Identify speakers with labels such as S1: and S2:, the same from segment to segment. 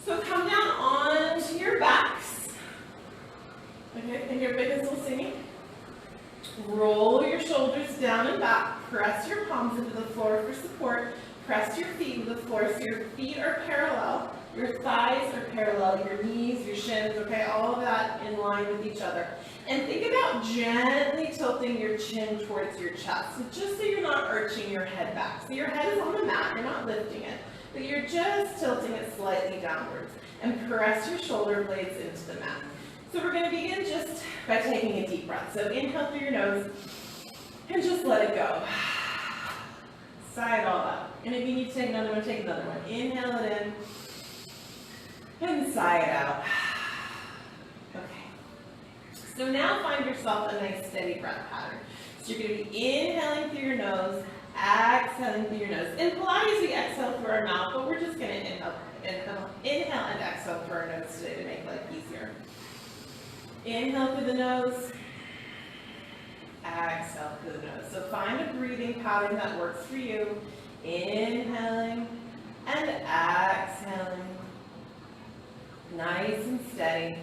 S1: So come down onto your backs. Okay, think your biggest little singing. Roll your shoulders down and back. Press your palms into the floor for support. Press your feet into the floor so your feet are parallel. Your thighs are parallel. Your knees, your shins, okay, all of that in line with each other. And think about gently tilting your chin towards your chest. So just so you're not arching your head back. So your head is on the mat. You're not lifting it. But you're just tilting it slightly downwards. And press your shoulder blades into the mat. So we're going to begin just by taking a deep breath. So inhale through your nose and just let it go. Sigh it all out. And if you need to take another one, take another one. Inhale it in and sigh it out. Okay. So now find yourself a nice steady breath pattern. So you're going to be inhaling through your nose, exhaling through your nose. In Pilates, we exhale through our mouth, but we're just going to inhale and exhale through our nose today to make life easier. Inhale through the nose, exhale through the nose. So find a breathing pattern that works for you. Inhaling and exhaling. Nice and steady.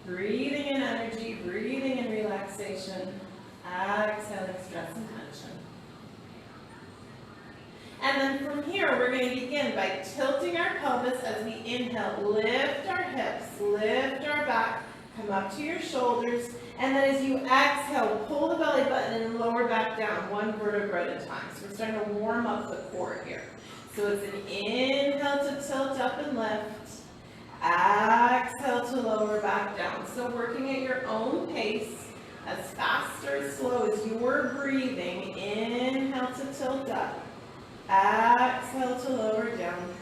S1: Breathing in energy, breathing in relaxation. Exhaling stress and tension. And then from here, we're going to begin by tilting our pelvis as we inhale. Lift our hips, lift our back. Come up to your shoulders, and then as you exhale, pull the belly button and lower back down, one vertebra at a time. So we're starting to warm up the core here. So it's an inhale to tilt up and lift, exhale to lower back down. So working at your own pace, as fast or as slow as you're breathing. Inhale to tilt up, exhale to lower down.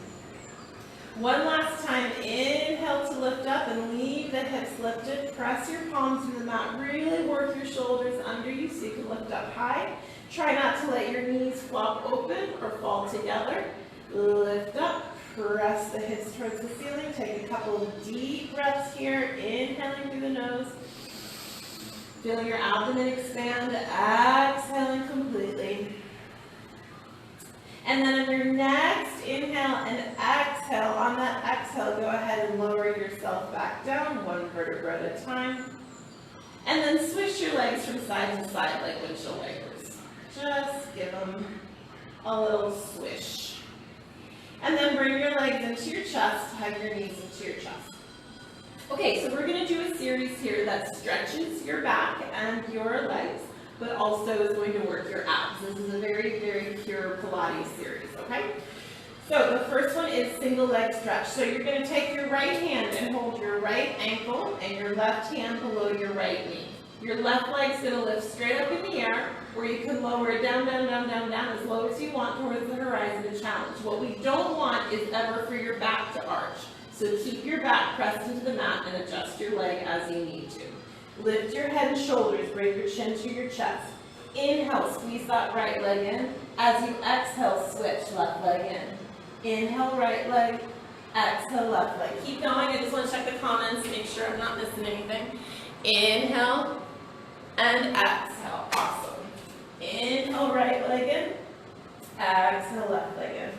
S1: One last time, inhale to lift up and leave the hips lifted. Press your palms to the mat. Really work your shoulders under you so you can lift up high. Try not to let your knees flop open or fall together. Lift up. Press the hips towards the ceiling. Take a couple of deep breaths here. Inhaling through the nose. Feel your abdomen expand. Exhaling completely. And then on your next inhale and exhale, on that exhale, go ahead and lower yourself back down, one vertebra at a time. And then swish your legs from side to side like windshield wipers. Just give them a little swish. And then bring your legs into your chest, hug your knees into your chest. Okay, so we're going to do a series here that stretches your back and your legs, but also is going to work your abs. This is a very, very pure Pilates series, okay? So the first one is single leg stretch. So you're going to take your right hand and hold your right ankle and your left hand below your right knee. Your left leg's going to lift straight up in the air, where you can lower it down, down, down, down, down, as low as you want towards the horizon to challenge. What we don't want is ever for your back to arch. So keep your back pressed into the mat and adjust your leg as you need to. Lift your head and shoulders, bring your chin to your chest. Inhale, squeeze that right leg in. As you exhale, switch left leg in. Inhale, right leg. Exhale, left leg. Keep going. I just want to check the comments, make sure I'm not missing anything. Inhale and exhale. Awesome. Inhale, right leg in. Exhale, left leg in.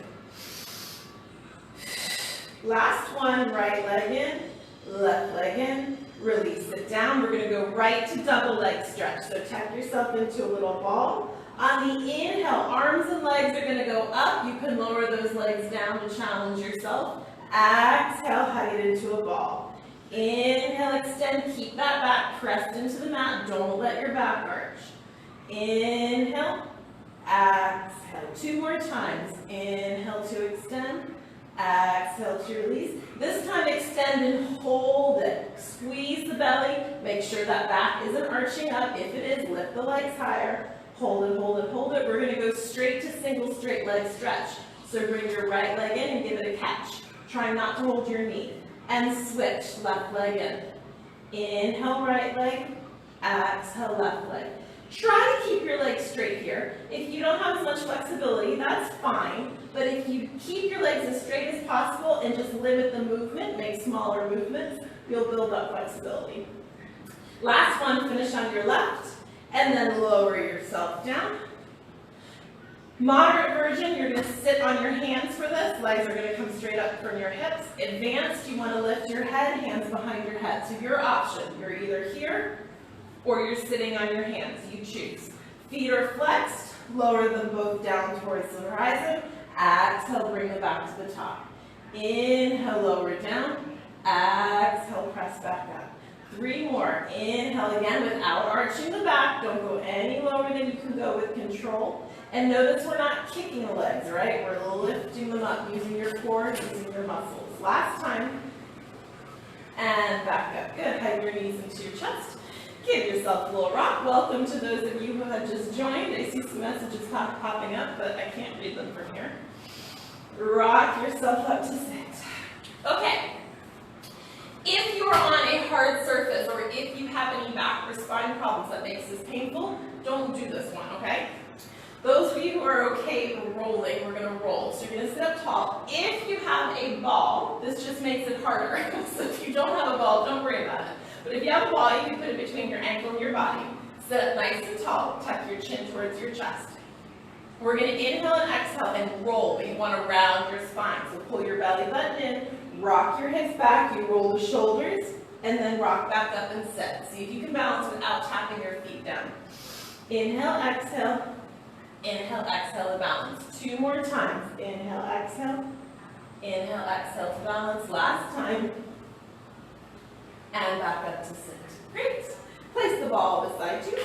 S1: Last one, right leg in, left leg in. Release it down. We're going to go right to double leg stretch. So tuck yourself into a little ball. On the inhale, arms and legs are going to go up. You can lower those legs down to challenge yourself. Exhale, hug it into a ball. Inhale, extend. Keep that back pressed into the mat. Don't let your back arch. Inhale, exhale. Two more times. Inhale to extend. Exhale to release. This time extend and hold it. Squeeze the belly. Make sure that back isn't arching up. If it is, lift the legs higher. Hold it, hold it, hold it. We're going to go straight to single straight leg stretch. So bring your right leg in and give it a catch. Try not to hold your knee. And switch left leg in. Inhale, right leg. Exhale, left leg. Try to keep your legs straight here. If you don't have as much flexibility, that's fine. But if you keep your legs as straight as possible and just limit the movement, make smaller movements, you'll build up flexibility. Last one, finish on your left, and then lower yourself down. Moderate version, you're going to sit on your hands for this. Legs are going to come straight up from your hips. Advanced, you want to lift your head, hands behind your head. So your option, you're either here or you're sitting on your hands. You choose. Feet are flexed, lower them both down towards the horizon. Exhale, bring them back to the top. Inhale, lower down. Exhale, press back up. 3 more. Inhale again without arching the back. Don't go any lower than you can go with control. And notice we're not kicking the legs, right? We're lifting them up using your core, using your muscles. Last time. And back up. Good. Hug your knees into your chest. Give yourself a little rock. Welcome to those of you who have just joined. I see some messages popping up, but I can't read them from here. Rock yourself up to sit. Okay. If you are on a hard surface, or if you have any back or spine problems that makes this painful, don't do this one, okay? Those of you who are okay rolling, we're going to roll. So you're going to sit up tall. If you have a ball, this just makes it harder. So if you don't have a ball, don't worry about it. But if you have a ball, you can put it between your ankle and your body. Sit up nice and tall. Tuck your chin towards your chest. We're going to inhale and exhale and roll. You want to round your spine. So pull your belly button in, rock your hips back, you roll the shoulders, and then rock back up and sit. See if you can balance without tapping your feet down. Inhale, exhale. Inhale, exhale to balance. 2 more times. Inhale, exhale. Inhale, exhale to balance. Last time. And back up to sit. Great. Place the ball beside you.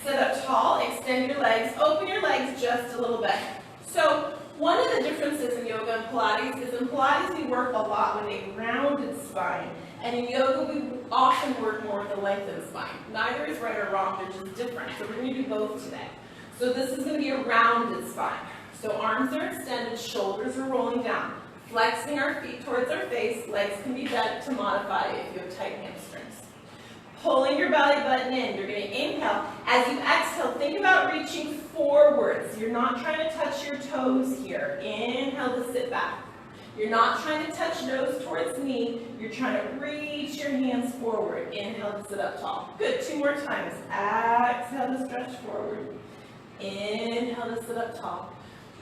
S1: Sit up tall. Extend your legs. Open your legs just a little bit. So one of the differences in yoga and Pilates is in Pilates we work a lot with a rounded spine. And in yoga we often work more with a lengthened spine. Neither is right or wrong. They're just different. So we're going to do both today. So this is going to be a rounded spine. So arms are extended, shoulders are rolling down. Flexing our feet towards our face, legs can be bent to modify if you have tight hamstrings. Pulling your belly button in, you're going to inhale. As you exhale, think about reaching forwards. You're not trying to touch your toes here. Inhale to sit back. You're not trying to touch nose towards knee. You're trying to reach your hands forward. Inhale to sit up tall. Good, 2 more times. Exhale to stretch forward. Inhale to sit up tall.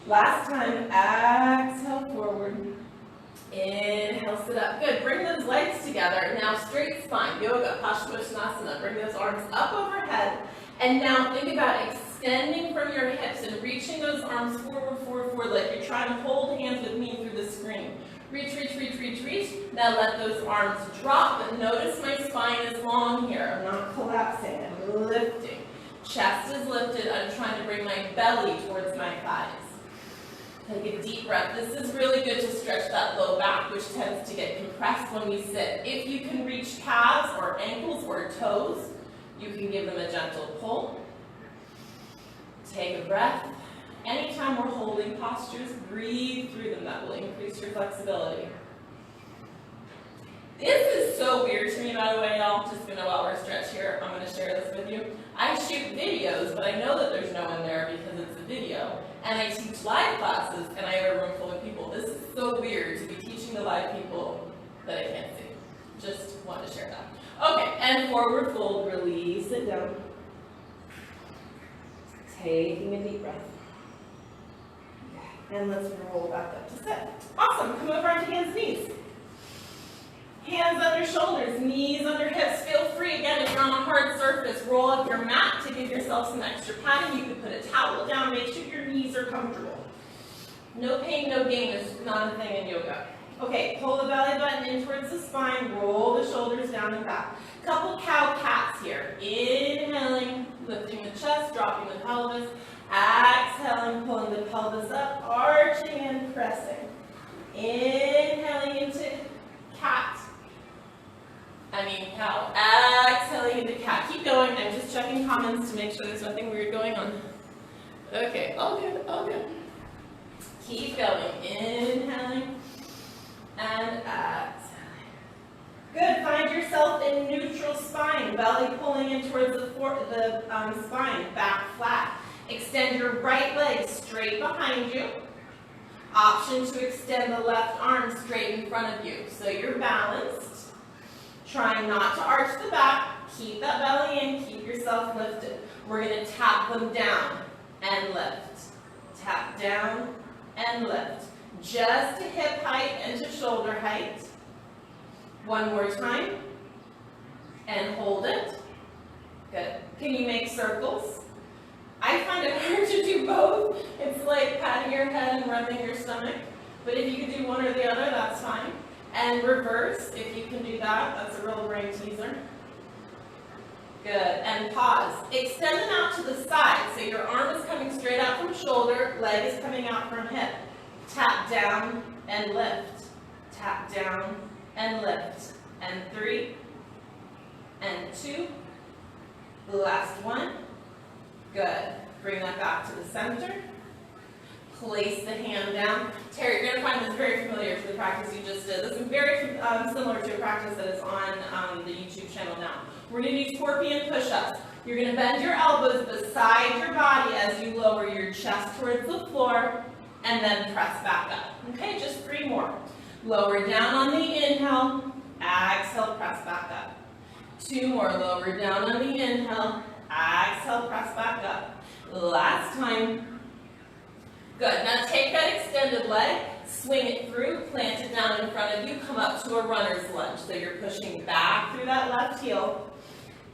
S1: Last time, exhale forward. Inhale, sit up. Good. Bring those legs together. Now straight spine, yoga, Paschimottanasana. Bring those arms up overhead. And now think about extending from your hips and reaching those arms forward, forward, forward, like you're trying to hold hands with me through the screen. Reach, reach, reach, reach, reach. Now let those arms drop. But notice my spine is long here. I'm not collapsing. I'm lifting. Chest is lifted. I'm trying to bring my belly towards my thighs. Take a deep breath. This is really good to stretch that low back, which tends to get compressed when we sit. If you can reach calves or ankles or toes, you can give them a gentle pull. Take a breath. Anytime we're holding postures, breathe through them. That will increase your flexibility. This is so weird to me, by the way, y'all. Just gonna, while we're stretched here, I'm gonna share this with you. I shoot videos, but I know that there's no one there because it's a video. And I teach live classes, and I have a room full of people. This is so weird to be teaching the live people that I can't see. Just want to share that. Okay, and forward fold, release it down. Taking a deep breath. And let's roll back up to sit. Awesome, come over onto hands and knees. Hands under shoulders, knees under hips. Feel free, again, if you're on a hard surface, roll up your mat to give yourself some extra padding. You can put a towel down, make sure your knees are comfortable. No pain, no gain is not a thing in yoga. Okay, pull the belly button in towards the spine, roll the shoulders down and back. Couple cow pats here. Inhaling, lifting the chest, dropping the pelvis. Exhaling, pulling the pelvis up, arching and pressing. Inhaling into cat. Cow. Exhaling into cat. Keep going. I'm just checking comments to make sure there's nothing weird going on. Okay, all good, all good. Keep going. Inhaling and exhaling. Good. Find yourself in neutral spine. Belly pulling in towards the spine. Back flat. Extend your right leg straight behind you. Option to extend the left arm straight in front of you. So you're balanced. Trying not to arch the back. Keep that belly in. Keep yourself lifted. We're going to tap them down and lift. Tap down and lift. Just to hip height and to shoulder height. One more time. And hold it. Good. Can you make circles? I find it hard to do both. It's like patting your head and rubbing your stomach. But if you could do one or the other, that's fine. And reverse, if you can do that, that's a real brain teaser. Good. And pause. Extend them out to the side. So your arm is coming straight out from shoulder, leg is coming out from hip. Tap down and lift. Tap down and lift. And 3. And 2. The last one. Good. Bring that back to the center. Place the hand down. Terry, you're going to find this very familiar to the practice you just did. This is very similar to a practice that is on the YouTube channel now. We're going to do scorpion push-ups. You're going to bend your elbows beside your body as you lower your chest towards the floor and then press back up. Okay, just 3 more. Lower down on the inhale. Exhale, press back up. 2 more. Lower down on the inhale. Exhale, press back up. Last time. Good. Now take that extended leg, swing it through, plant it down in front of you, come up to a runner's lunge. So you're pushing back through that left heel.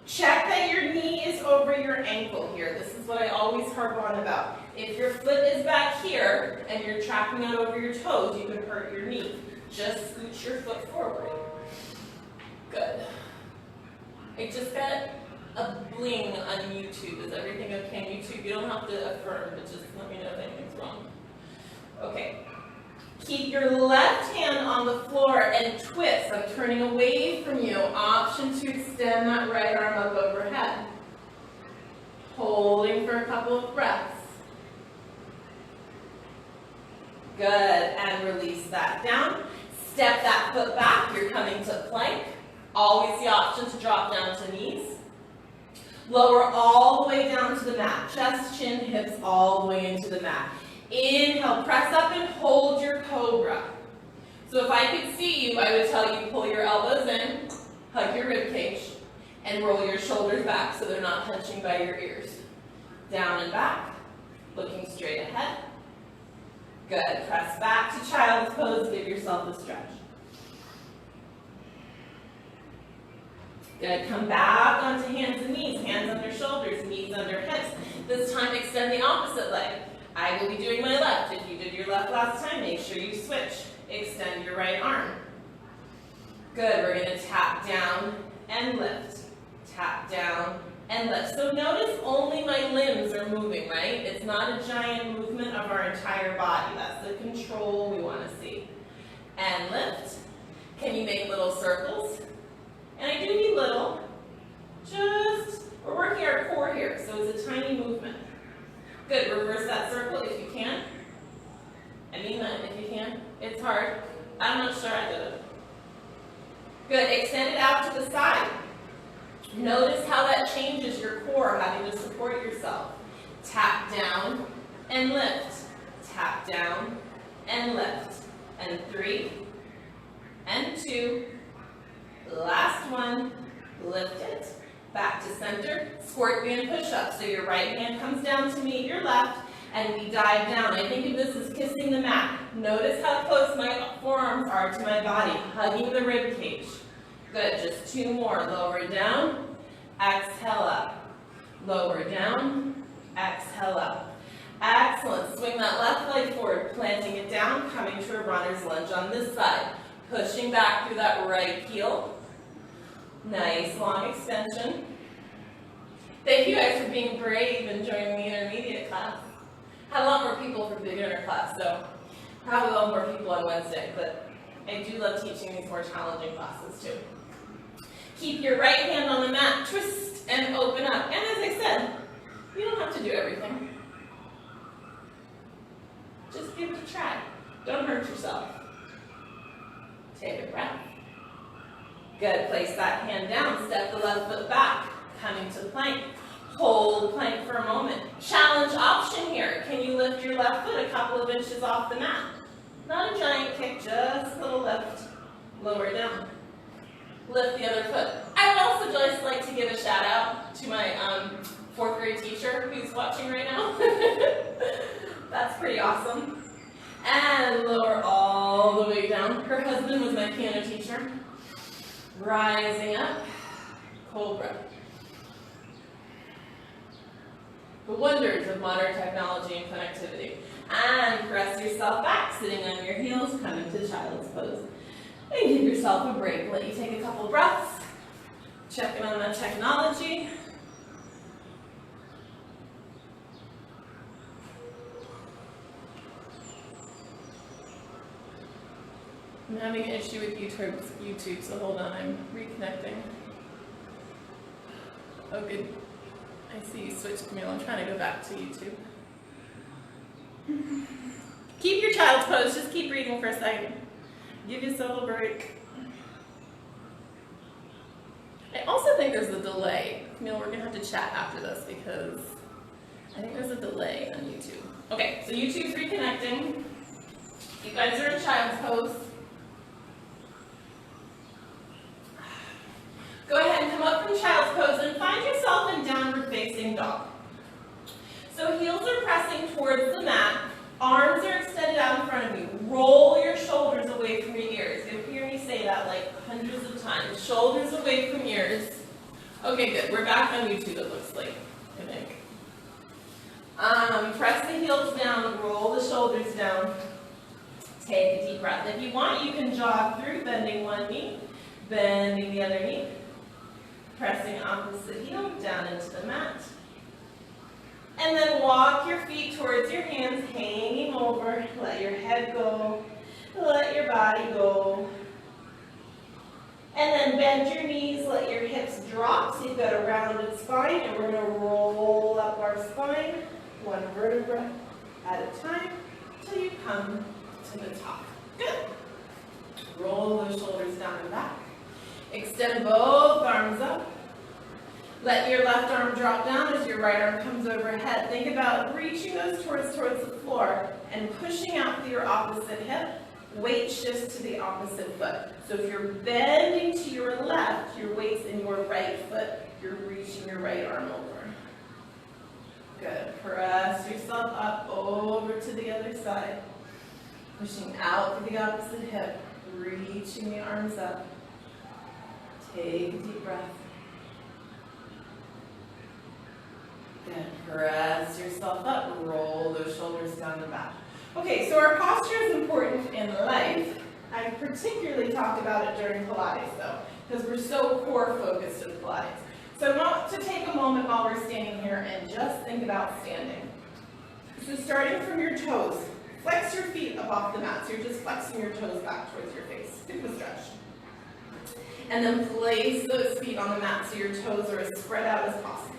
S1: Check that your knee is over your ankle here. This is what I always harp on about. If your foot is back here and you're tracking out over your toes, you can hurt your knee. Just scooch your foot forward. Good. I just got a bling on YouTube. Is everything okay on YouTube? You don't have to affirm, but just let me know if anything's wrong. Okay. Keep your left hand on the floor and twist. I'm turning away from you. Option to extend that right arm up overhead. Holding for a couple of breaths. Good. And release that down. Step that foot back. You're coming to plank. Always the option to drop down to knees. Lower all the way down to the mat. Chest, chin, hips all the way into the mat. Inhale, press up and hold your cobra. So if I could see you, I would tell you pull your elbows in, hug your rib cage, and roll your shoulders back so they're not touching by your ears. Down and back, looking straight ahead. Good. Press back to child's pose. Give yourself a stretch. Good. Come back onto hands and knees. Hands under shoulders, knees under hips. This time extend the opposite leg. I will be doing my left. If you did your left last time, make sure you switch. Extend your right arm. Good. We're going to tap down and lift. Tap down and lift. So notice only my limbs are moving, right? It's not a giant movement of our entire body. That's the control we want to see. And lift. Can you make little circles? And I do mean little. We're working our core here, so it's a tiny movement. Good. Reverse that circle if you can. I mean that if you can. It's hard. I'm not sure I did it. Good. Extend it out to the side. Notice how that changes your core, having to support yourself. Tap down and lift. Tap down and lift. And 3 and 2. Last one. Lift it. Back to center. Scorpion push-up. So your right hand comes down to meet your left, and we dive down. I think of this as kissing the mat. Notice how close my forearms are to my body, hugging the rib cage. Good. Just 2 more. Lower down. Exhale up. Lower down. Exhale up. Excellent. Swing that left leg forward, planting it down, coming to a runner's lunge on this side. Pushing back through that right heel. Nice long extension. Thank you guys for being brave and joining the intermediate class. Had a lot more people for beginner class, so probably a lot more people on Wednesday, but I do love teaching these more challenging classes too. Keep your right hand on the mat, twist and open up. And as I said, you don't have to do everything. Just give it a try. Don't hurt yourself. Take a breath. Good. Place that hand down. Step the left foot back. Coming to plank. Hold plank for a moment. Challenge option here. Can you lift your left foot a couple of inches off the mat? Not a giant kick, just a little lift. Lower down. Lift the other foot. I would also just like to give a shout out to my 4th grade teacher who's watching right now. That's pretty awesome. And lower all the way down. Her husband was my piano teacher. Rising up, cobra. The wonders of modern technology and connectivity. And press yourself back, sitting on your heels, coming to child's pose. And give yourself a break. Let you take a couple breaths. Check in on that technology. I'm having an issue with YouTube, so hold on, I'm reconnecting. Oh, good. I see you switched, Camille. I'm trying to go back to YouTube. Keep your child's pose. Just keep breathing for a second. Give yourself a break. I also think there's a delay. Camille, we're going to have to chat after this because I think there's a delay on YouTube. Okay, so YouTube's reconnecting. You guys are in child's pose. Go ahead and come up from child's pose and find yourself in downward facing dog. So heels are pressing towards the mat. Arms are extended out in front of you. Roll your shoulders away from your ears. You'll hear me say that like hundreds of times. Shoulders away from ears. Okay, good. We're back on YouTube, it looks like, I think. Press the heels down, roll the shoulders down. Take a deep breath. If you want, you can jog through, bending one knee, bending the other knee. Pressing opposite heel down into the mat. And then walk your feet towards your hands, hanging over. Let your head go. Let your body go. And then bend your knees, let your hips drop. So you've got a rounded spine, and we're going to roll up our spine, one vertebra at a time, till you come to the top. Good. Roll those shoulders down and back. Extend both arms up. Let your left arm drop down as your right arm comes overhead. Think about reaching those towards the floor and pushing out to your opposite hip. Weight shifts to the opposite foot. So if you're bending to your left, your weight's in your right foot. You're reaching your right arm over. Good. Press yourself up over to the other side. Pushing out to the opposite hip. Reaching the arms up. Take a deep breath. Good. Press yourself up. Roll those shoulders down the back. Okay, so our posture is important in life. I particularly talked about it during Pilates, though, because we're so core focused with Pilates. So I want to take a moment while we're standing here and just think about standing. So starting from your toes, flex your feet up off the mat. So you're just flexing your toes back towards your face. Hip stretch. And then place those feet on the mat so your toes are as spread out as possible.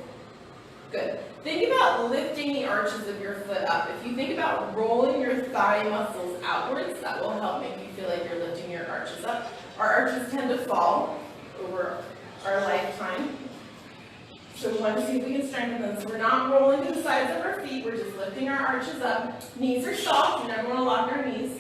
S1: Good. Think about lifting the arches of your foot up. If you think about rolling your thigh muscles outwards, that will help make you feel like you're lifting your arches up. Our arches tend to fall over our lifetime. So we want to see if we can strengthen them. So we're not rolling to the sides of our feet, we're just lifting our arches up. Knees are soft, you never want to lock our knees.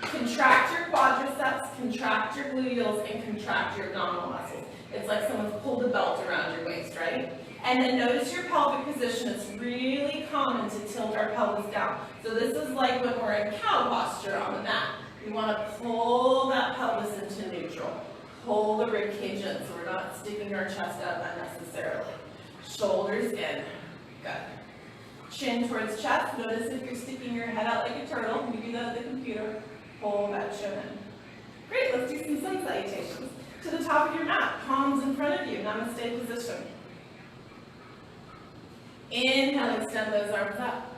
S1: Contract your quadriceps, contract your gluteals, and contract your abdominal muscles. It's like someone's pulled a belt around your waist, right? And then notice your pelvic position. It's really common to tilt our pelvis down. So this is like when we're in cow posture on the mat. We want to pull that pelvis into neutral. Pull the rib cage in so we're not sticking our chest out unnecessarily. Shoulders in. Good. Chin towards chest. Notice if you're sticking your head out like a turtle. You do that at the computer. Pull that chin in. Great. Let's do some sun salutations. To the top of your mat. Palms in front of you. Namaste position. Inhale, extend those arms up.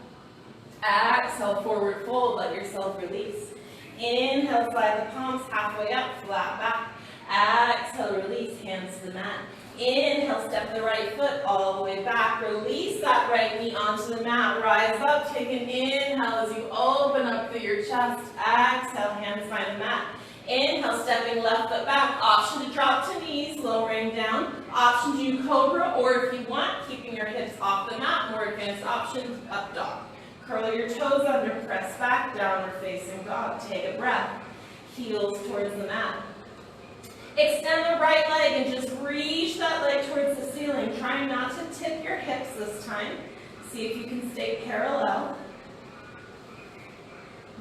S1: Exhale, forward fold, let yourself release. Inhale, slide the palms halfway up, flat back. Exhale, release, hands to the mat. Inhale, step the right foot all the way back. Release that right knee onto the mat. Rise up, take an inhale as you open up through your chest. Exhale, hands find the mat. Inhale, stepping left foot back. Option to drop to knees, lowering down. Option to do cobra, or if you want, keeping your hips off the mat. More advanced option, up dog. Curl your toes under, press back, downward facing dog. Take a breath. Heels towards the mat. Extend the right leg and just reach that leg towards the ceiling. Try not to tip your hips this time. See if you can stay parallel.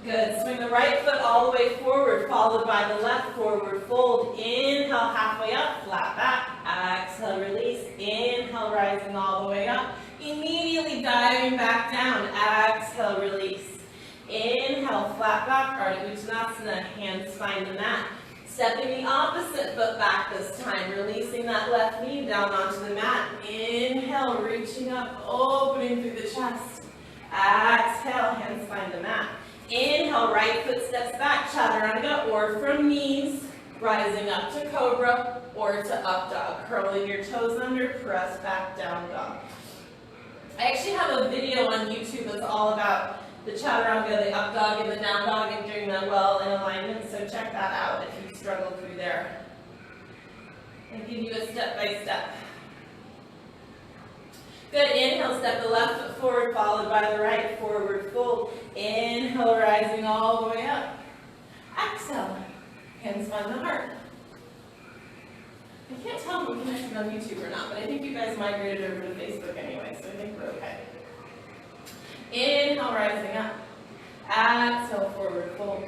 S1: Good. Swing the right foot all the way forward, followed by the left forward fold. Inhale, halfway up, flat back. Exhale, release. Inhale, rising all the way up. Immediately diving back down. Exhale, release. Inhale, flat back, Ardha Uttanasana, hands find the mat. Stepping the opposite foot back this time, releasing that left knee down onto the mat. Inhale, reaching up, opening through the chest. Exhale, hands find the mat. Inhale, right foot steps back, chaturanga, or from knees, rising up to cobra, or to up dog. Curling your toes under, press back, down dog. I actually have a video on YouTube that's all about the chaturanga, the up dog, and the down dog, and doing that well in alignment, so check that out if you struggle through there. I'll give you a step-by-step. Good, inhale, step the left foot forward, followed by the right, forward fold. Inhale, rising all the way up. Exhale, hands find the heart. I can't tell if we're connected on YouTube or not, but I think you guys migrated over to Facebook anyway, so I think we're okay. Inhale, rising up. Exhale, forward fold.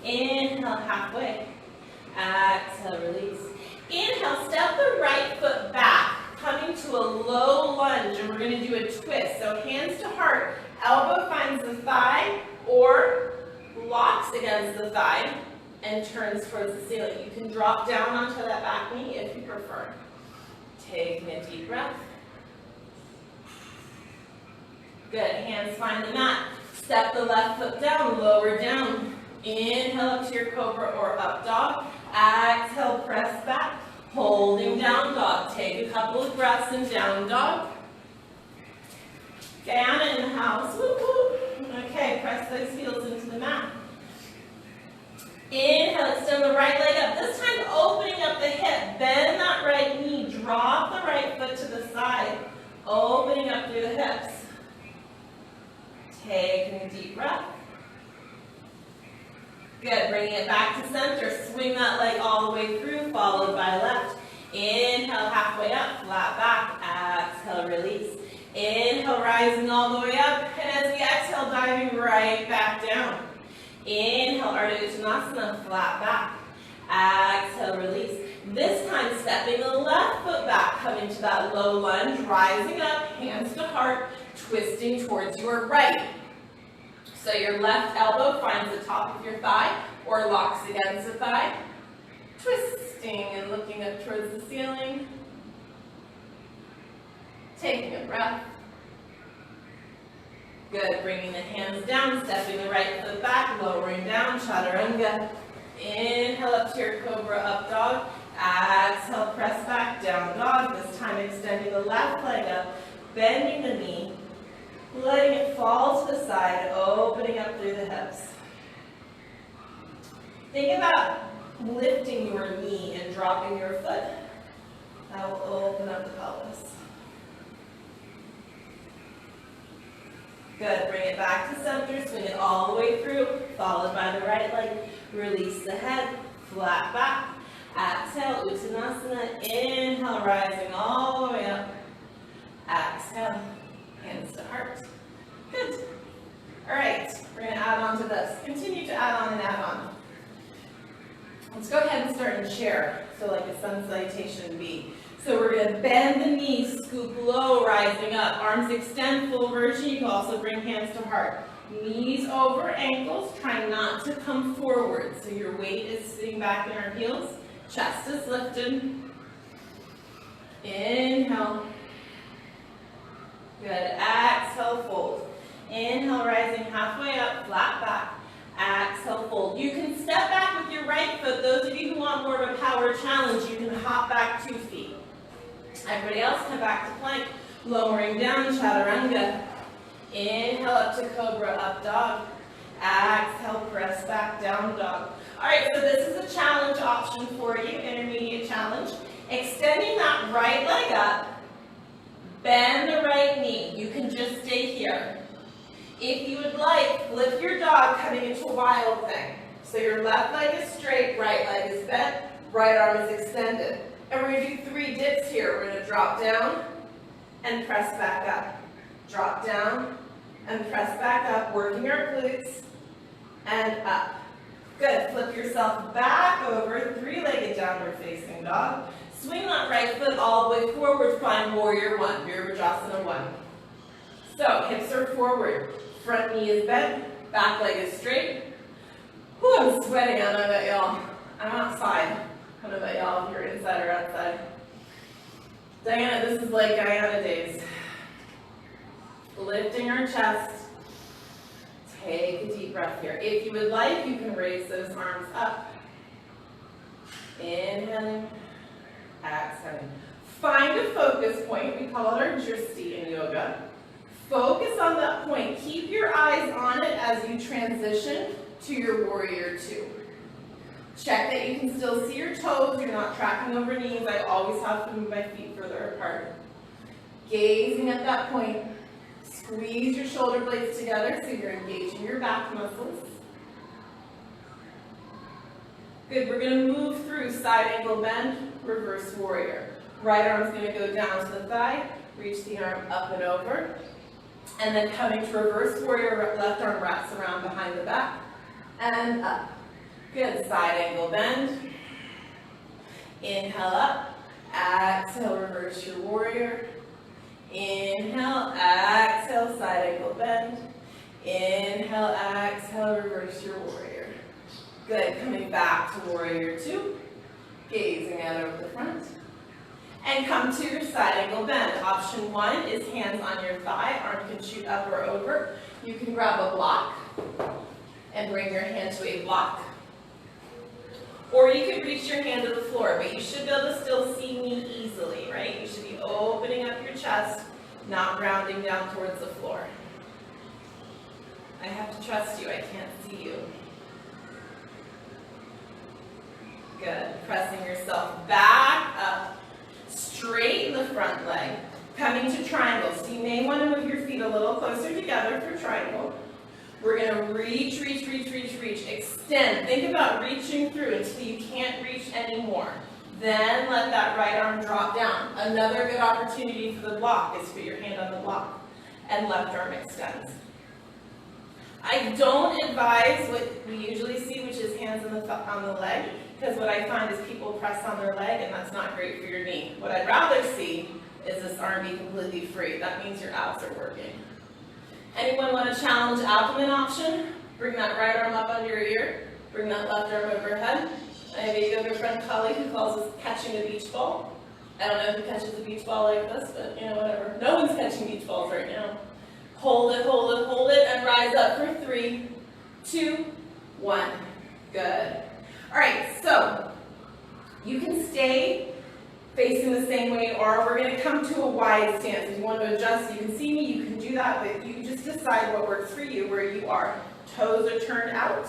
S1: Inhale, halfway. Exhale, release. Inhale, step the right foot back, coming to a low lunge, and we're going to do a twist. So hands to heart, elbow finds the thigh or locks against the thigh and turns towards the ceiling. You can drop down onto that back knee if you prefer. Taking a deep breath. Good, hands find the mat. Step the left foot down, lower down. Inhale up to your cobra or up dog. Exhale, press back. Holding down dog. Take a couple of breaths in down dog. Guyana in the house. Woo woo. Okay, press those heels into the mat. Inhale, extend the right leg up. This time opening up the hip. Bend that right knee. Drop the right foot to the side. Opening up through the hips. Taking a deep breath. Good, bringing it back to center. Swing that leg all the way through, followed by left. Inhale, halfway up, flat back. Exhale, release. Inhale, rising all the way up. And as we exhale, diving right back down. Inhale, Ardha Uttanasana, flat back. Exhale, release. This time, stepping the left foot back, coming to that low lunge, rising up, hands to heart, twisting towards your right. So your left elbow finds the top of your thigh or locks against the thigh. Twisting and looking up towards the ceiling. Taking a breath. Good, bringing the hands down, stepping the right foot back, lowering down, chaturanga. Inhale up to your cobra, up dog. Exhale, press back, down dog. This time extending the left leg up, bending the knee. Letting it fall to the side, opening up through the hips. Think about lifting your knee and dropping your foot. That will open up the pelvis. Good, bring it back to center, swing it all the way through, followed by the right leg. Release the head, flat back. Exhale, Uttanasana. Inhale, rising all the way up. Exhale. Hands to heart. Good. All right, we're going to add on to this. Continue to add on and add on. Let's go ahead and start in chair, so like a sun salutation V. So we're going to bend the knees, scoop low, rising up. Arms extend, full version. You can also bring hands to heart. Knees over ankles, try not to come forward. So your weight is sitting back in our heels. Chest is lifted. Inhale. Good. Exhale, fold. Inhale, rising halfway up, flat back. Exhale, fold. You can step back with your right foot. Those of you who want more of a power challenge, you can hop back 2 feet. Everybody else, come back to plank. Lowering down, chaturanga. Inhale up to cobra, up dog. Exhale, press back, down dog. All right, so this is a challenge option for you, intermediate challenge. Extending that right leg up. Bend the right knee. You can just stay here. If you would like, flip your dog, coming into a wild thing. So your left leg is straight, right leg is bent, right arm is extended. And we're going to do 3 dips here. We're going to drop down and press back up. Drop down and press back up, working our glutes. and up. Good, flip yourself back over, three-legged downward facing dog. Swing that right foot all the way forward, find warrior one, Virabhadrasana 1. So, hips are forward, front knee is bent, back leg is straight. Whew, I'm sweating, I don't know about y'all. I'm outside. I don't know about y'all if you're inside or outside. Diana, this is like Guyana days. Lifting our chest. Take a deep breath here. If you would like, you can raise those arms up. Inhaling, exhaling. Find a focus point. We call it our drishti in yoga. Focus on that point. Keep your eyes on it as you transition to your warrior two. Check that you can still see your toes. You're not tracking over knees. I always have to move my feet further apart. Gazing at that point. Squeeze your shoulder blades together so you're engaging your back muscles. Good, we're going to move through side angle bend, reverse warrior. Right arm's going to go down to the thigh, reach the arm up and over. And then coming to reverse warrior, left arm wraps around behind the back and up. Good, side angle bend. Inhale up, exhale, reverse your warrior. Inhale, exhale, side angle bend. Inhale, exhale, reverse your warrior. Good, coming back to warrior two. Gazing out over the front. And come to your side angle bend. Option one is hands on your thigh. Arm can shoot up or over. You can grab a block and bring your hand to a block. Or you could reach your hand to the floor, but you should be able to still see me easily, right? You should be opening up your chest, not rounding down towards the floor. I have to trust you, I can't see you. Good, pressing yourself back up, straighten the front leg, coming to triangle. So you may want to move your feet a little closer together for triangle. We're going to reach, reach, reach, reach, reach, extend. Think about reaching through until you can't reach anymore. Then let that right arm drop down. Another good opportunity for the block is to put your hand on the block and left arm extends. I don't advise what we usually see, which is hands on the leg, because what I find is people press on their leg and that's not great for your knee. What I'd rather see is this arm be completely free. That means your abs are working. Anyone want to challenge abdomen option? Bring that right arm up under your ear. Bring that left arm overhead. I have a yoga friend colleague who calls this catching a beach ball. I don't know who catches a beach ball like this, but you know, whatever. No one's catching beach balls right now. Hold it, hold it, hold it, and rise up for 3, 2, 1. Good. All right, so you can stay facing the same way, or we're going to come to a wide stance. If you want to adjust, you can see me, you can do that, but you just decide what works for you, where you are. Toes are turned out.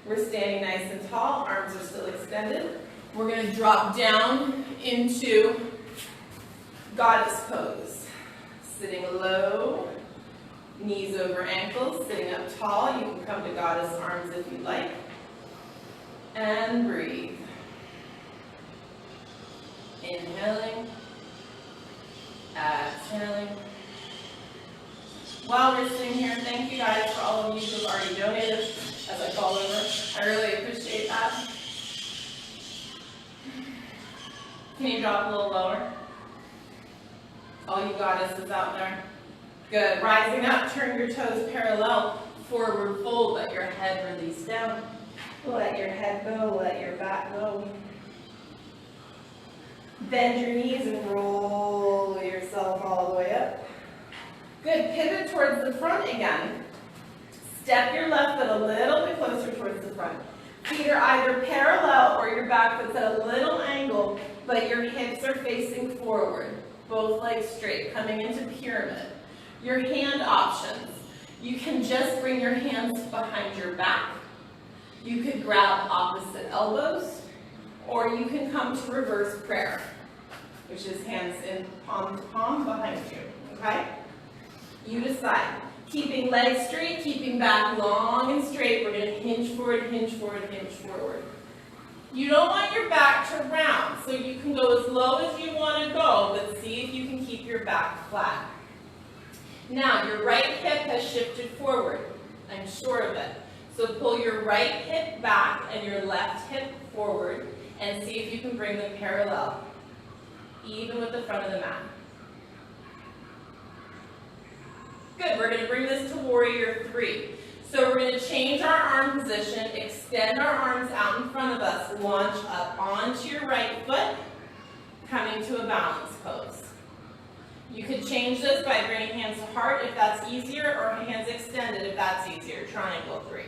S1: We're standing nice and tall. Arms are still extended. We're going to drop down into goddess pose. Sitting low, knees over ankles, sitting up tall. You can come to goddess arms if you like. And breathe. Inhaling, exhaling. While we're sitting here, thank you guys for all of you who have already donated as I fall over. I really appreciate that. Can you drop a little lower? All you goddesses out there. Good. Rising up, turn your toes parallel, forward fold, let your head release down. Let your head go, let your back go. Bend your knees and roll yourself all the way up. Good, pivot towards the front again. Step your left foot a little bit closer towards the front. Feet are either parallel or your back foot's at a little angle, but your hips are facing forward. Both legs straight, coming into pyramid. Your hand options. You can just bring your hands behind your back. You could grab opposite elbows, or you can come to reverse prayer, which is hands in palm to palm behind you, okay? You decide. Keeping legs straight, keeping back long and straight. We're going to hinge forward, hinge forward, hinge forward. You don't want your back to round, so you can go as low as you want to go, but see if you can keep your back flat. Now, your right hip has shifted forward. I'm sure of it. So pull your right hip back and your left hip forward and see if you can bring them parallel, even with the front of the mat. Good, we're going to bring this to warrior three. So we're going to change our arm position, extend our arms out in front of us, launch up onto your right foot, coming to a balance pose. You could change this by bringing hands to heart if that's easier, or hands extended if that's easier, triangle three.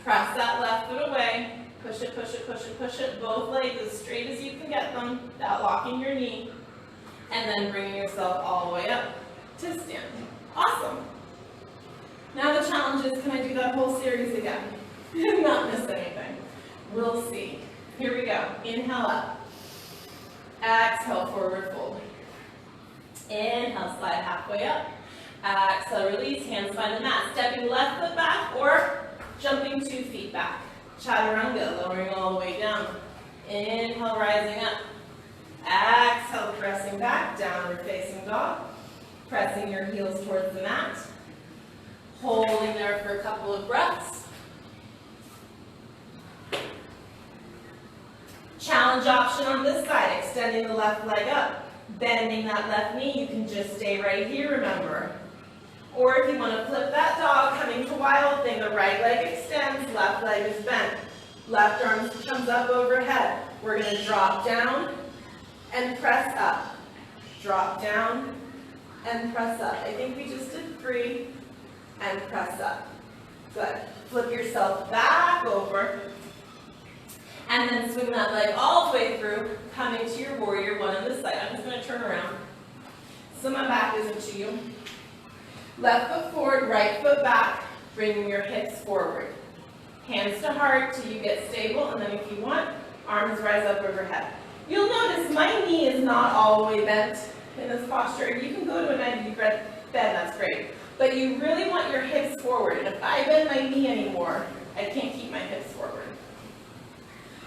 S1: Press that left foot away, push it, push it, push it, push it, both legs as straight as you can get them, without locking your knee, and then bringing yourself all the way up to stand. Awesome. Now the challenge is, can I do that whole series again? Not miss anything. We'll see. Here we go. Inhale up. Exhale, forward fold. Inhale, slide halfway up. Exhale, release, hands find the mat. Stepping left foot back or jumping 2 feet back. Chaturanga, lowering all the way down. Inhale, rising up. Exhale, pressing back, downward facing dog. Pressing your heels towards the mat. Holding there for a couple of breaths. Challenge option on this side, extending the left leg up. Bending that left knee, you can just stay right here, remember. Or if you want to flip that dog, coming to wild thing, the right leg extends, left leg is bent. Left arm comes up overhead. We're going to drop down and press up. Drop down and press up. I think we just did 3 and press up. Good. Flip yourself back over. And then swing that leg all the way through, coming to your warrior one on this side. I'm just going to turn around. So my back isn't to you. Left foot forward, right foot back, bringing your hips forward. Hands to heart till you get stable, and then if you want, arms rise up overhead. You'll notice my knee is not all the way bent in this posture. If you can go to a 90-degree bend, that's great. But you really want your hips forward, and if I bend my knee anymore, I can't keep my hips forward.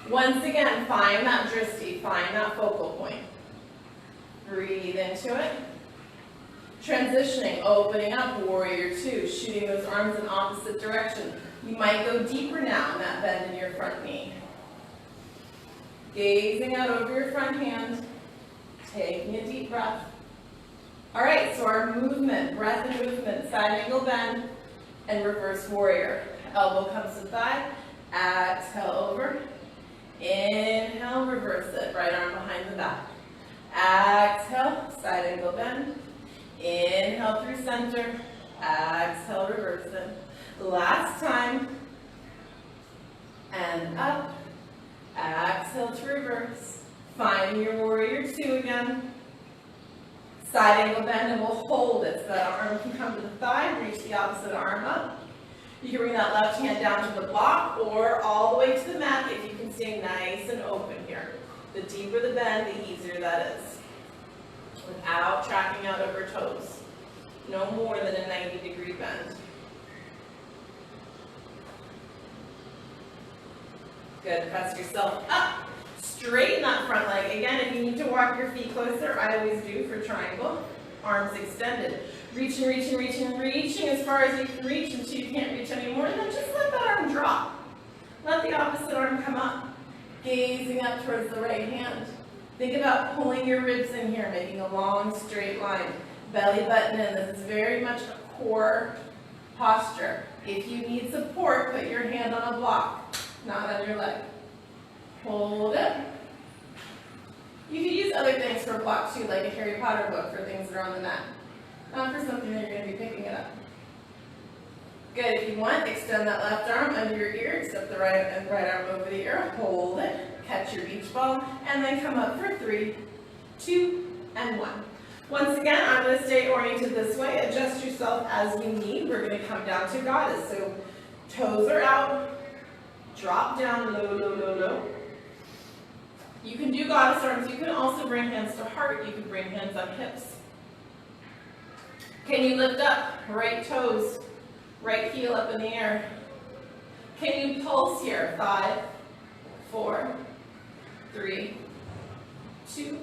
S1: Once again, find that drishti, find that focal point. Breathe into it. Transitioning, opening up, warrior two, shooting those arms in opposite direction. You might go deeper now in that bend in your front knee. Gazing out over your front hand, taking a deep breath. All right, so our movement, breath and movement, side angle bend, and reverse warrior. Elbow comes to thigh, exhale over. Inhale, reverse it, right arm behind the back. Exhale, side angle bend. Inhale through center, exhale, reverse it. Last time, and up, exhale to reverse. Find your warrior two again. Side angle bend, and we'll hold it so that arm can come to the thigh, reach the opposite arm up. You can bring that left hand down to the block or all the way to the mat if you can stay nice and open here. The deeper the bend, the easier that is. Without tracking out over toes. No more than a 90-degree bend. Good, press yourself up. Straighten that front leg. Again, if you need to walk your feet closer, I always do for triangle. Arms extended. Reaching, reaching, reaching, reaching as far as you can reach until you can't reach anymore. And then just let that arm drop. Let the opposite arm come up. Gazing up towards the right hand. Think about pulling your ribs in here, making a long straight line. Belly button in. This is very much a core posture. If you need support, put your hand on a block, not on your leg. Hold it. You could use other things for a block too, like a Harry Potter book for things that are on the mat. Not for something that you're going to be picking it up. Good, if you want, extend that left arm under your ear, except the right arm over the ear. Hold it, catch your beach ball, and then come up for 3, 2, and 1. Once again, I'm going to stay oriented this way. Adjust yourself as you need. We're going to come down to goddess. So toes are out, drop down, low, low, low, low. You can do goddess arms. You can also bring hands to heart. You can bring hands on hips. Can you lift up? Right toes, right heel up in the air. Can you pulse here? 5, 4, 3, 2,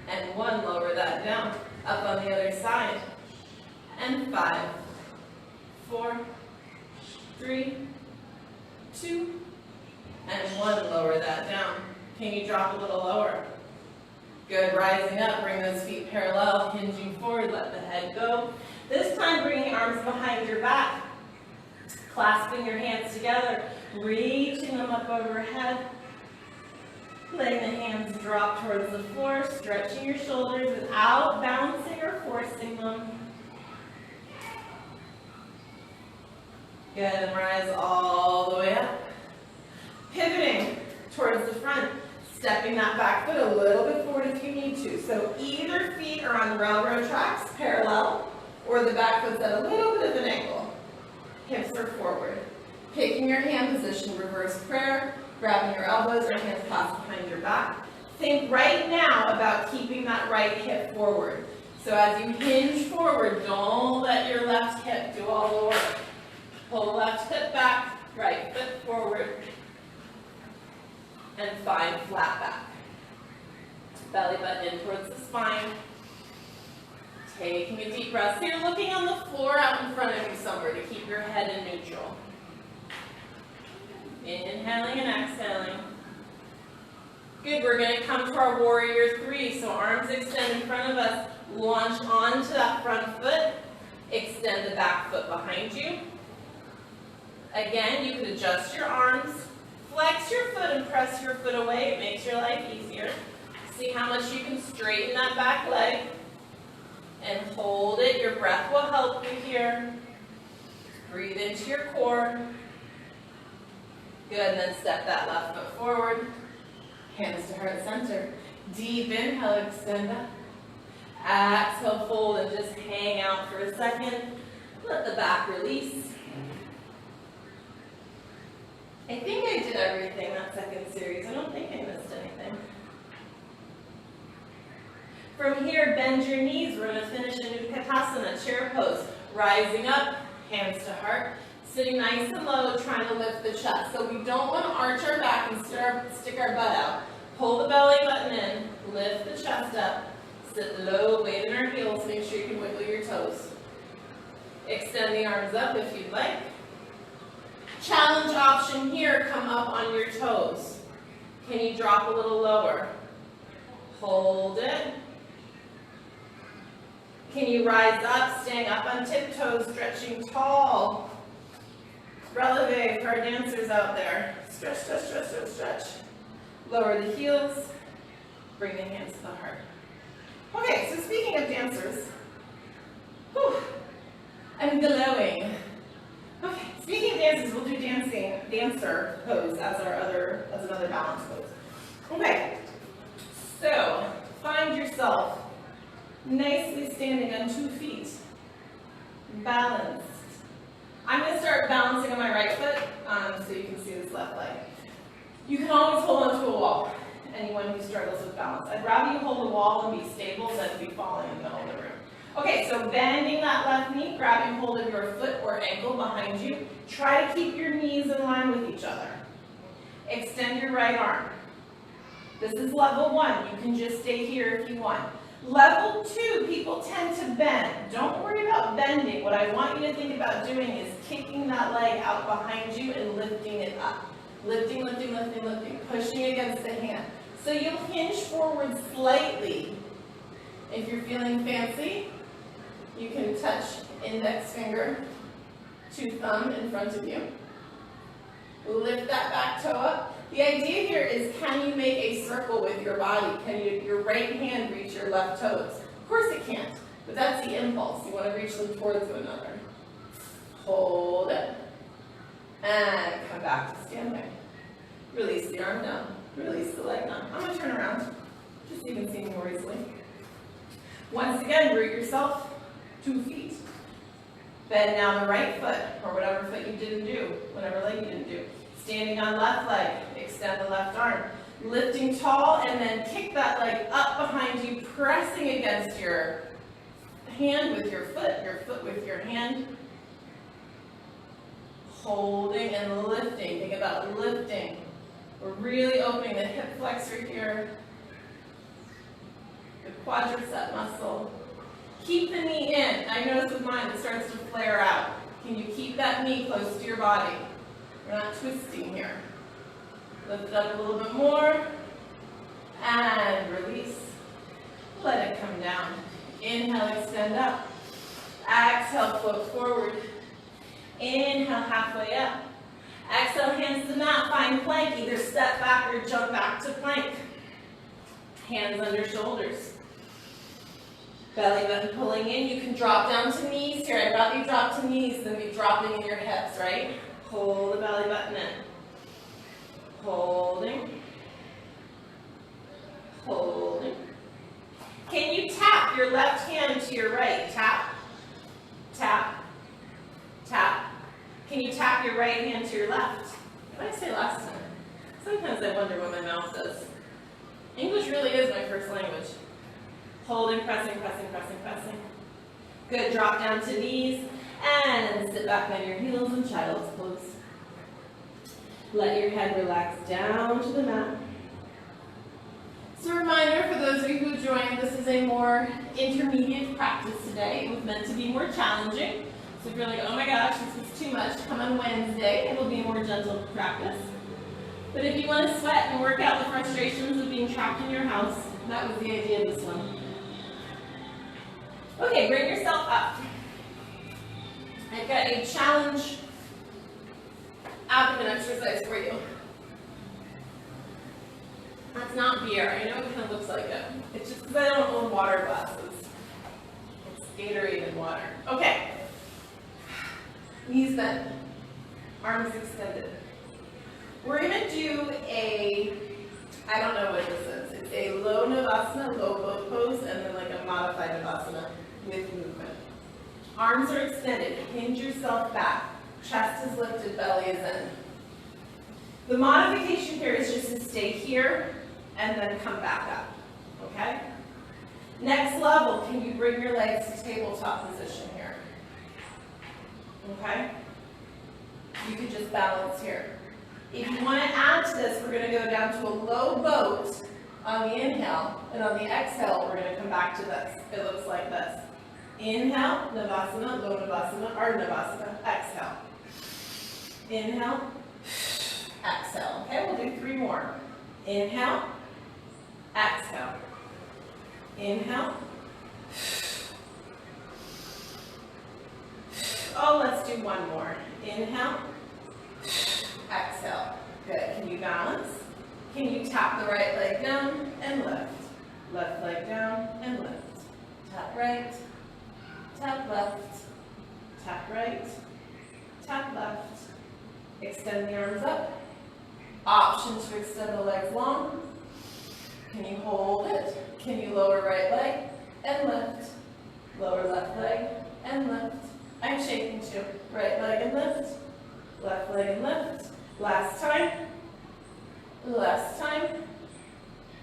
S1: and 1. Lower that down. Up on the other side. And 5, 4, 3, 2, and 1. Lower that down. Can you drop a little lower? Good. Rising up, bring those feet parallel, hinging forward, let the head go. This time, bringing arms behind your back, clasping your hands together, reaching them up overhead, letting the hands drop towards the floor, stretching your shoulders without bouncing or forcing them. Good, and rise all the way up. Pivoting towards the front, stepping that back foot a little bit forward if you need to. So either feet are on railroad tracks, parallel, or the back foot's at a little bit of an angle. Hips are forward. Picking your hand position, reverse prayer, grabbing your elbows or hands clasped behind your back. Think right now about keeping that right hip forward. So as you hinge forward, don't let your left hip do all the work. Pull the left hip back, right foot forward, and find flat back. Belly button in towards the spine. Taking a deep breath. So you're looking on the floor out in front of you somewhere to keep your head in neutral. Inhaling and exhaling. Good, we're going to come to our warrior 3. So arms extend in front of us. Launch onto that front foot. Extend the back foot behind you. Again, you can adjust your arms. Flex your foot and press your foot away. It makes your life easier. See how much you can straighten that back leg. And hold it. Your breath will help you here. Breathe into your core. Good, and then step that left foot forward. Hands to heart center. Deep inhale, extend up. Exhale, fold, and just hang out for a second. Let the back release. I think I did everything that second series. I don't think I missed anything. From here, bend your knees. We're going to finish in Utkatasana, chair pose. Rising up, hands to heart. Sitting nice and low, trying to lift the chest. So we don't want to arch our back and stick our butt out. Pull the belly button in, lift the chest up. Sit low, weight in our heels. Make sure you can wiggle your toes. Extend the arms up if you'd like. Challenge option here, come up on your toes. Can you drop a little lower? Hold it. Can you rise up, staying up on tiptoes, stretching tall? Releve for our dancers out there. Stretch, stretch, stretch, stretch, stretch. Lower the heels, bring the hands to the heart. Okay, so speaking of dancers, I'm glowing. Okay, speaking of dancers, we'll do dancer pose as another balance pose. Okay, so find yourself nicely standing on 2 feet, balanced. I'm going to start balancing on my right foot so you can see this left leg. You can always hold onto a wall, anyone who struggles with balance. I'd rather you hold the wall and be stable than be falling in the middle of the room. Okay, so bending that left knee, grabbing hold of your foot or ankle behind you. Try to keep your knees in line with each other. Extend your right arm. This is level 1. You can just stay here if you want. Level 2, people tend to bend. Don't worry about bending. What I want you to think about doing is kicking that leg out behind you and lifting it up. Lifting, lifting, lifting, lifting. Pushing against the hand. So you'll hinge forward slightly. If you're feeling fancy, you can touch index finger to thumb in front of you. Lift that back toe up. The idea here is, can you make a circle with your body? Can your right hand reach your left toes? Of course it can't, but that's the impulse. You want to reach them towards one another. Hold it. And come back to standing. Release the arm down. Release the leg down. I'm going to turn around, just so you can see me more easily. Once again, root yourself 2 feet. Bend now the right foot, or whatever foot you didn't do, whatever leg you didn't do. Standing on left leg, extend the left arm. Lifting tall, and then kick that leg up behind you, pressing against your hand with your foot with your hand. Holding and lifting. Think about lifting. We're really opening the hip flexor here, the quadricep muscle. Keep the knee in. I notice with mine it starts to flare out. Can you keep that knee close to your body? We're not twisting here. Lift it up a little bit more. And release. Let it come down. Inhale, extend up. Exhale, float forward. Inhale, halfway up. Exhale, hands to mat, find plank. Either step back or jump back to plank. Hands under shoulders. Belly button pulling in. You can drop down to knees here. I'd rather you drop to knees than be dropping in your hips, right? Pull the belly button in. Holding. Holding. Can you tap your left hand to your right? Tap. Tap. Tap. Can you tap your right hand to your left? What did I say last time? Sometimes I wonder what my mouth does. English really is my first language. Holding, pressing, pressing, pressing, pressing. Good, drop down to knees and sit back on your heels in child's pose. Let your head relax down to the mat. So a reminder for those of you who joined, this is a more intermediate practice today. It was meant to be more challenging. So if you're like, oh my gosh, this is too much, come on Wednesday. It'll be a more gentle practice. But if you want to sweat and work out the frustrations of being trapped in your house, that was the idea of this one. Okay, bring yourself up. I've got a challenge abdomen exercise for you. That's not beer. I know it kind of looks like it. It's just because I don't own water glasses. It's Gatorade and water. Okay. Knees bent. Arms extended. We're going to do I don't know what this is. It's a low Navasana, low boat pose, and then like a modified Navasana with movement. Arms are extended. Hinge yourself back. Chest is lifted, belly is in. The modification here is just to stay here and then come back up, okay? Next level, can you bring your legs to tabletop position here? Okay? You can just balance here. If you want to add to this, we're going to go down to a low boat on the inhale, and on the exhale, we're going to come back to this. It looks like this. Inhale, Navasana, low Navasana, or Navasana, exhale. Inhale, exhale. Okay, we'll do 3 more. Inhale, exhale. Inhale. Oh, let's do 1 more. Inhale, exhale. Good. Can you balance? Can you tap the right leg down and lift? Left leg down and lift. Tap right, tap left, tap right, tap left. Extend the arms up. Option to extend the legs long. Can you hold it? Can you lower right leg and lift? Lower left leg and lift. I'm shaking too. Right leg and lift. Left leg and lift. Last time. Last time.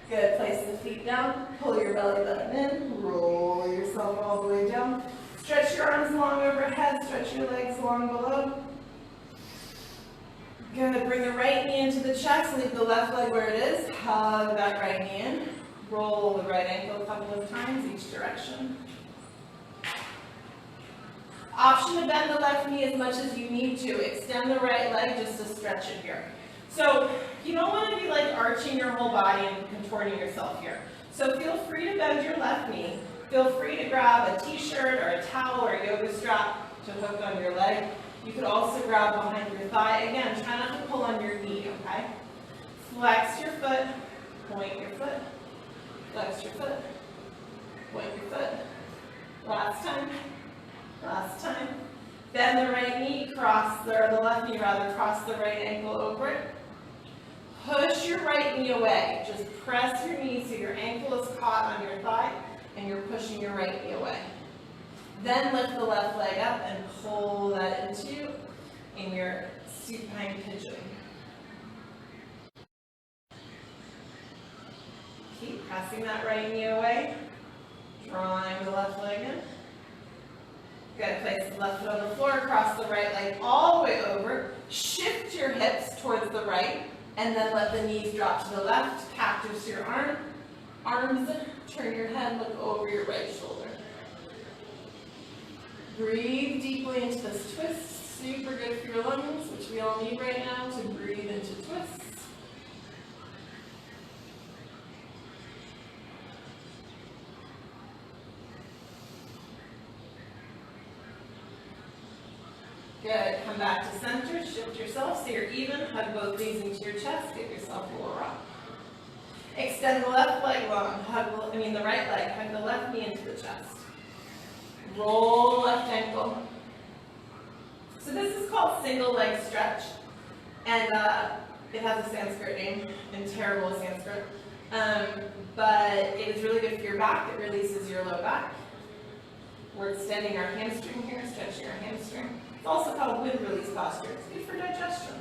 S1: Good. Place the feet down. Pull your belly button in. Roll yourself all the way down. Stretch your arms long overhead. Stretch your legs long below. Good. Bring the right knee into the chest. Leave the left leg where it is. Hug that right knee in. Roll the right ankle a couple of times each direction. Option to bend the left knee as much as you need to. Extend the right leg just to stretch it here. So you don't want to be like arching your whole body and contorting yourself here. So feel free to bend your left knee. Feel free to grab a t-shirt or a towel or a yoga strap to hook on your leg. You could also grab behind your thigh. Again, try not to pull on your knee, okay? Flex your foot, point your foot, flex your foot, point your foot. Last time. Last time. Bend the right knee, or the left knee rather, cross the right ankle over it. Push your right knee away. Just press your knee so your ankle is caught on your thigh and you're pushing your right knee away. Then lift the left leg up and pull that into you in your supine pigeon. Keep pressing that right knee away, drawing the left leg in. Good. Place the left foot on the floor, cross the right leg all the way over. Shift your hips towards the right, and then let the knees drop to the left. Cactus your arms, turn your head, look over your right shoulder. Breathe deeply into this twist. which we all need right now to breathe into twists. Good, come back to center, shift yourself so you're even, hug both knees into your chest, give yourself a little rock. Extend the left leg long, the right leg, hug the left knee into the chest. Roll left ankle. So this is called single leg stretch, and it has a Sanskrit name, and terrible Sanskrit, but it is really good for your back. It releases your low back. We're extending our hamstring here, stretching our hamstring. It's also called wind release posture. It's good for digestion.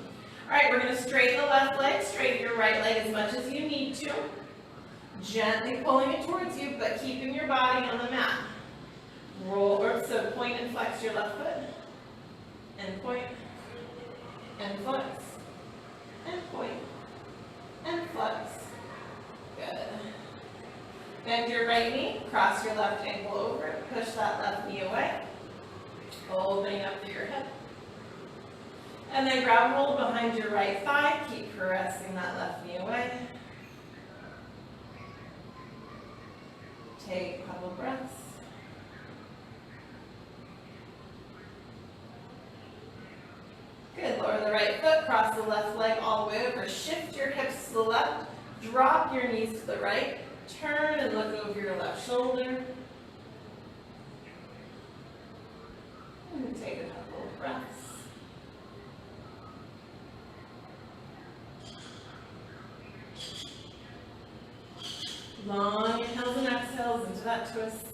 S1: All right, we're going to straighten the left leg, straighten your right leg as much as you need to. Gently pulling it towards you, but keeping your body on the mat. So point and flex your left foot. And point, and flex, and point, and flex. Good. Bend your right knee, cross your left ankle over it, push that left knee away, opening up through your hip. And then grab hold behind your right thigh, keep caressing that left knee away. Take a couple breaths. Good, lower the right foot, cross the left leg all the way over, shift your hips to the left, drop your knees to the right, turn and look over your left shoulder. And take a couple of breaths. Long inhales and exhales into that twist.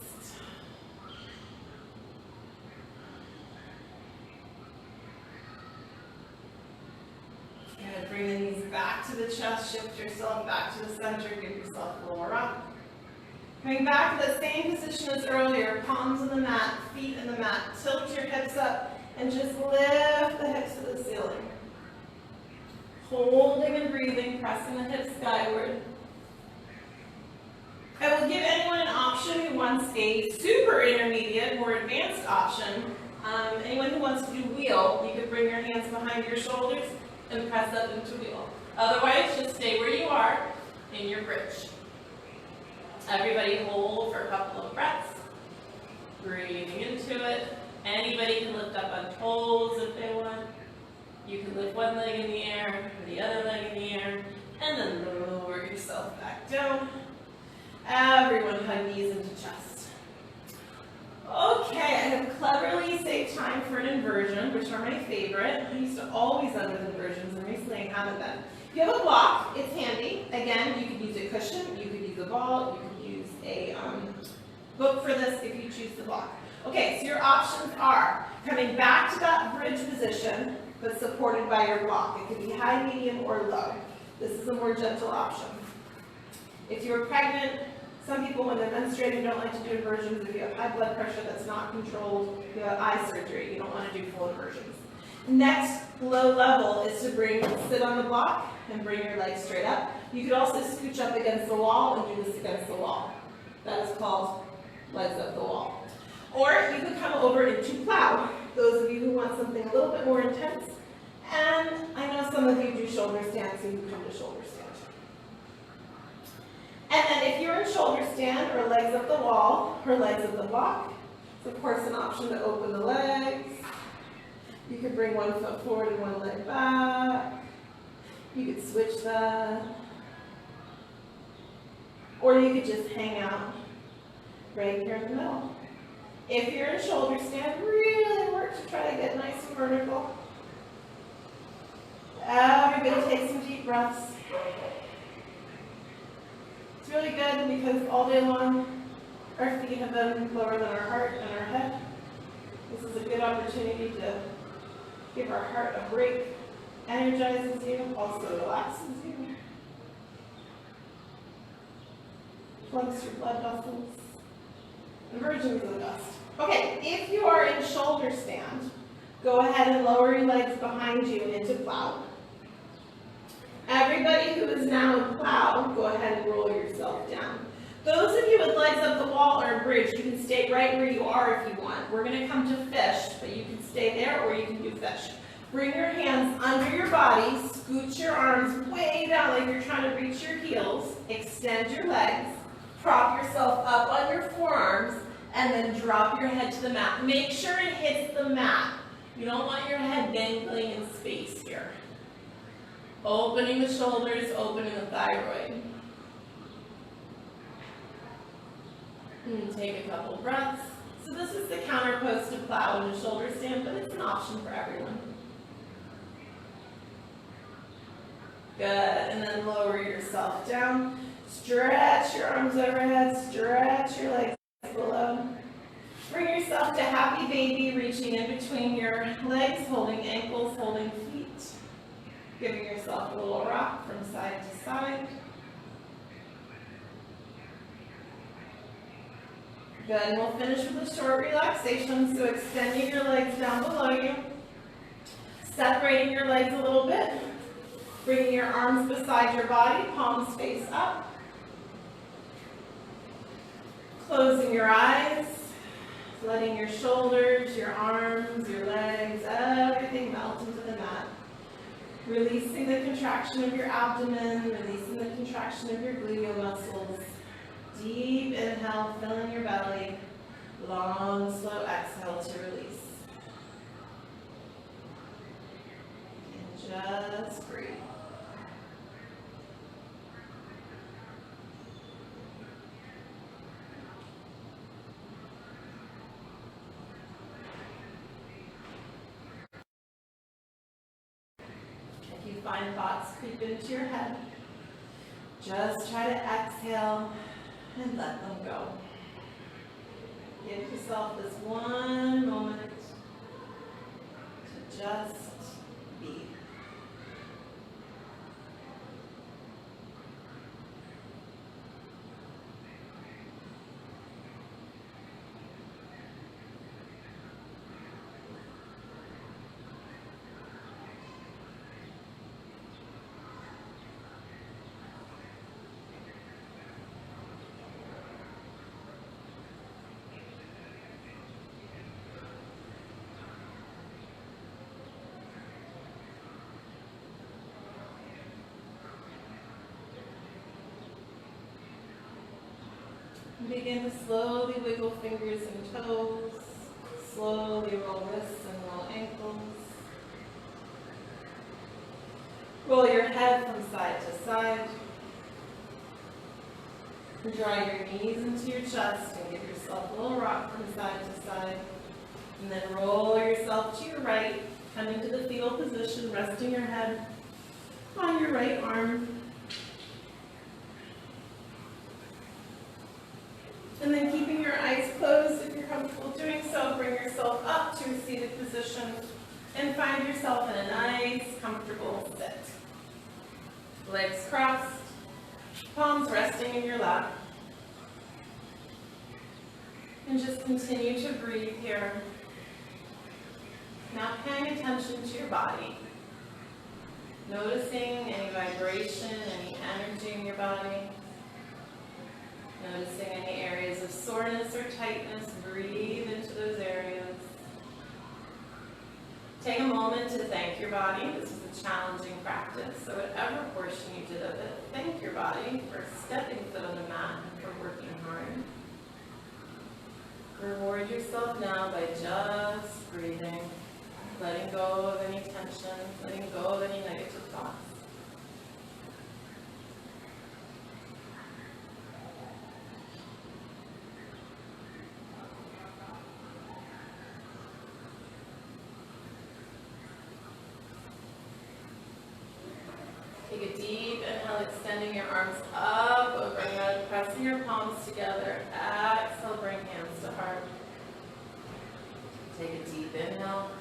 S1: Good, bring the knees back to the chest, shift yourself back to the center, give yourself a little rock. Coming back to the same position as earlier, palms in the mat, feet in the mat. Tilt your hips up and just lift the hips to the ceiling. Holding and breathing, pressing the hips skyward. I will give anyone an option who wants a super intermediate or advanced option. Anyone who wants to do wheel, you could bring your hands behind your shoulders and press up into wheel. Otherwise, just stay where you are in your bridge. Everybody hold for a couple of breaths. Breathing into it. Anybody can lift up on toes if they want. You can lift one leg in the air, the other leg in the air, and then lower yourself back down. Everyone hug knees into chest. Okay, I have cleverly saved time for an inversion, which are my favorite. I used to always end with inversions, and recently I haven't been. If you have a block, it's handy. Again, you could use a cushion, you could use a ball, you could use a book for this if you choose the block. Okay, so your options are coming back to that bridge position, but supported by your block. It could be high, medium, or low. This is a more gentle option. If you're pregnant, some people when they're menstruating don't like to do inversions. If you have high blood pressure that's not controlled, if you have eye surgery, you don't want to do full inversions. Next low level is to sit on the block and bring your legs straight up. You could also scooch up against the wall and do this against the wall. That is called legs up the wall. Or you could come over into plow, those of you who want something a little bit more intense. And I know some of you do shoulder stand, so you can come to shoulder stand. And then if you're in shoulder stand or legs up the wall or legs up the block, it's of course an option to open the legs. You could bring one foot forward and one leg back. You could switch that. Or you could just hang out right here in the middle. If you're in shoulder stand, really work to try to get nice and vertical. Everybody take some deep breaths. It's really good because all day long our feet have been lower than our heart and our head. This is a good opportunity to give our heart a break. Energizes you, also relaxes you. Plugs your blood vessels. Inversions are the best. Okay, if you are in shoulder stand, go ahead and lower your legs behind you into plow. Everybody who is now in plow, go ahead and roll yourself down. Those of you with legs up the wall or bridge, you can stay right where you are if you want. We're going to come to fish, but you can stay there or you can do fish. Bring your hands under your body, scoot your arms way down like you're trying to reach your heels, extend your legs, prop yourself up on your forearms, and then drop your head to the mat. Make sure it hits the mat. You don't want your head dangling in space here. Opening the shoulders, opening the thyroid. And take a couple breaths. So this is the counter pose to plow and a shoulder stand, but it's an option for everyone. Good, and then lower yourself down. Stretch your arms overhead, stretch your legs below. Bring yourself to happy baby, reaching in between your legs, holding ankles, holding feet. Giving yourself a little rock from side to side. Good, and we'll finish with a short relaxation. So extending your legs down below you. Separating your legs a little bit. Bringing your arms beside your body, palms face up. Closing your eyes. Letting your shoulders, your arms, your legs, everything melt into the mat. Releasing the contraction of your abdomen, releasing the contraction of your gluteal muscles. Deep inhale, filling your belly. Long, slow exhale to release. And just breathe. Find thoughts creep into your head. Just try to exhale and let them go. Give yourself this one moment to just be. Begin to slowly wiggle fingers and toes, slowly roll wrists and roll ankles. Roll your head from side to side. Draw your knees into your chest and give yourself a little rock from side to side. And then roll yourself to your right, come into the fetal position, resting your head on your right arm. And then keeping your eyes closed, if you're comfortable doing so, bring yourself up to a seated position and find yourself in a nice, comfortable sit. Legs crossed, palms resting in your lap. And just continue to breathe here. Now paying attention to your body. Noticing any vibration, any energy in your body. Noticing any areas of soreness or tightness, breathe into those areas. Take a moment to thank your body. This is a challenging practice, so whatever portion you did of it, thank your body for stepping foot on the mat and for working hard. Reward yourself now by just breathing, letting go of any tension, letting go of any negative thoughts. Take a deep inhale, extending your arms up over your head, pressing your palms together. Exhale, bring hands to heart. Take a deep inhale.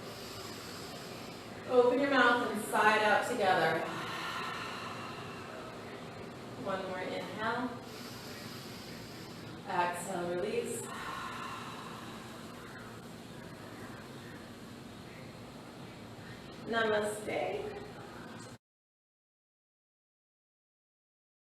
S1: Open your mouth and side out together. One more inhale. Exhale, release. Namaste.